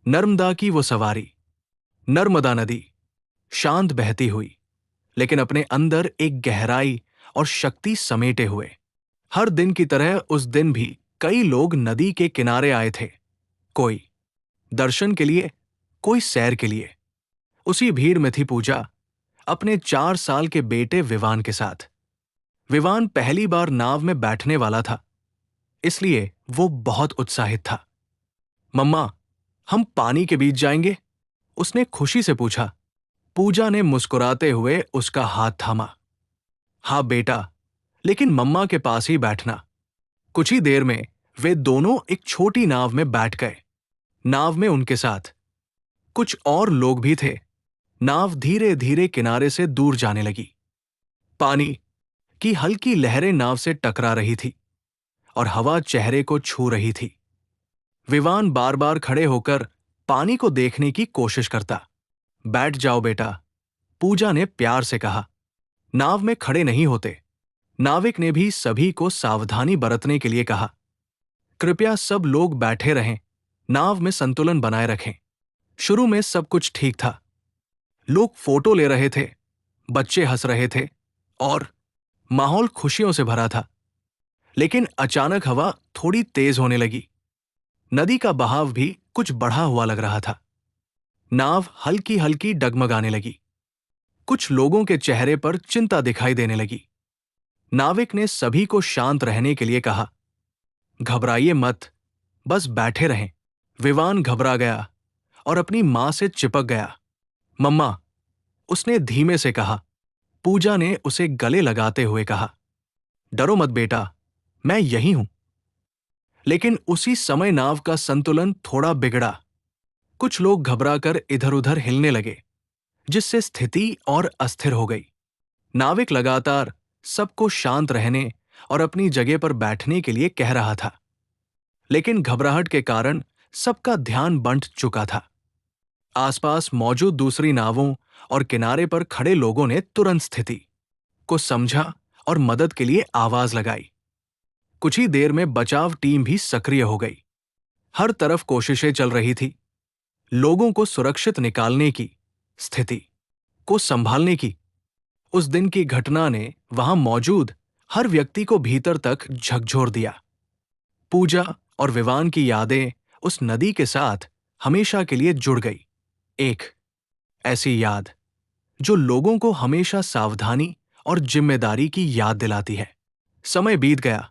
नर्मदा की वो सवारी, नर्मदा नदी, शांत बहती हुई, लेकिन अपने अंदर एक गहराई और शक्ति समेटे हुए। हर दिन की तरह उस दिन भी कई लोग नदी के किनारे आए थे। कोई दर्शन के लिए, कोई सैर के लिए। उसी भीड़ में थी पूजा, अपने 4 साल के बेटे विवान के साथ। विवान पहली बार नाव में बैठने वाला था, इसलिए वो बहुत उत्साहित था। मम्मा, हम पानी के बीच जाएंगे? उसने खुशी से पूछा। पूजा ने मुस्कुराते हुए उसका हाथ थामा। हाँ बेटा, लेकिन मम्मा के पास ही बैठना। कुछ ही देर में वे दोनों एक छोटी नाव में बैठ गए। नाव में उनके साथ कुछ और लोग भी थे। नाव धीरे धीरे किनारे से दूर जाने लगी। पानी की हल्की लहरें नाव से टकरा रही थी और हवा चेहरे को छू रही थी। विवान बार बार खड़े होकर पानी को देखने की कोशिश करता। बैठ जाओ बेटा, पूजा ने प्यार से कहा। नाव में खड़े नहीं होते। नाविक ने भी सभी को सावधानी बरतने के लिए कहा। कृपया सब लोग बैठे रहें, नाव में संतुलन बनाए रखें। शुरू में सब कुछ ठीक था। लोग फोटो ले रहे थे, बच्चे हंस रहे थे और माहौल खुशियों से भरा था। लेकिन अचानक हवा थोड़ी तेज होने लगी। नदी का बहाव भी कुछ बढ़ा हुआ लग रहा था। नाव हल्की हल्की डगमगाने लगी। कुछ लोगों के चेहरे पर चिंता दिखाई देने लगी। नाविक ने सभी को शांत रहने के लिए कहा। घबराइए मत, बस बैठे रहें। विवान घबरा गया और अपनी मां से चिपक गया। मम्मा, उसने धीमे से कहा। पूजा ने उसे गले लगाते हुए कहा, डरो मत बेटा, मैं यहीं हूं। लेकिन उसी समय नाव का संतुलन थोड़ा बिगड़ा। कुछ लोग घबराकर इधर उधर हिलने लगे, जिससे स्थिति और अस्थिर हो गई। नाविक लगातार सबको शांत रहने और अपनी जगह पर बैठने के लिए कह रहा था, लेकिन घबराहट के कारण सबका ध्यान बंट चुका था। आसपास मौजूद दूसरी नावों और किनारे पर खड़े लोगों ने तुरंत स्थिति को समझा और मदद के लिए आवाज लगाई। कुछ ही देर में बचाव टीम भी सक्रिय हो गई। हर तरफ कोशिशें चल रही थी, लोगों को सुरक्षित निकालने की, स्थिति को संभालने की। उस दिन की घटना ने वहां मौजूद हर व्यक्ति को भीतर तक झकझोर दिया। पूजा और विवान की यादें उस नदी के साथ हमेशा के लिए जुड़ गई। एक ऐसी याद जो लोगों को हमेशा सावधानी और जिम्मेदारी की याद दिलाती है। समय बीत गया,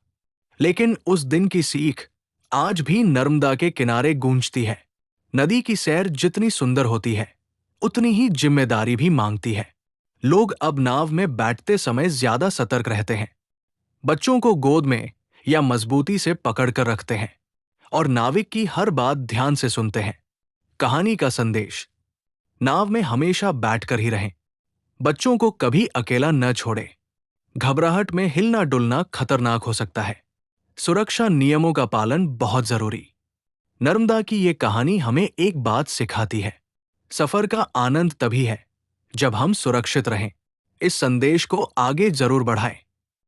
लेकिन उस दिन की सीख आज भी नर्मदा के किनारे गूंजती है। नदी की सैर जितनी सुंदर होती है, उतनी ही जिम्मेदारी भी मांगती है। लोग अब नाव में बैठते समय ज्यादा सतर्क रहते हैं, बच्चों को गोद में या मजबूती से पकड़कर रखते हैं और नाविक की हर बात ध्यान से सुनते हैं। कहानी का संदेश, नाव में हमेशा बैठकर ही रहें। बच्चों को कभी अकेला न छोड़ें। घबराहट में हिलना डुलना खतरनाक हो सकता है। सुरक्षा नियमों का पालन बहुत जरूरी। नर्मदा की ये कहानी हमें एक बात सिखाती है, सफर का आनंद तभी है जब हम सुरक्षित रहें। इस संदेश को आगे जरूर बढ़ाएं।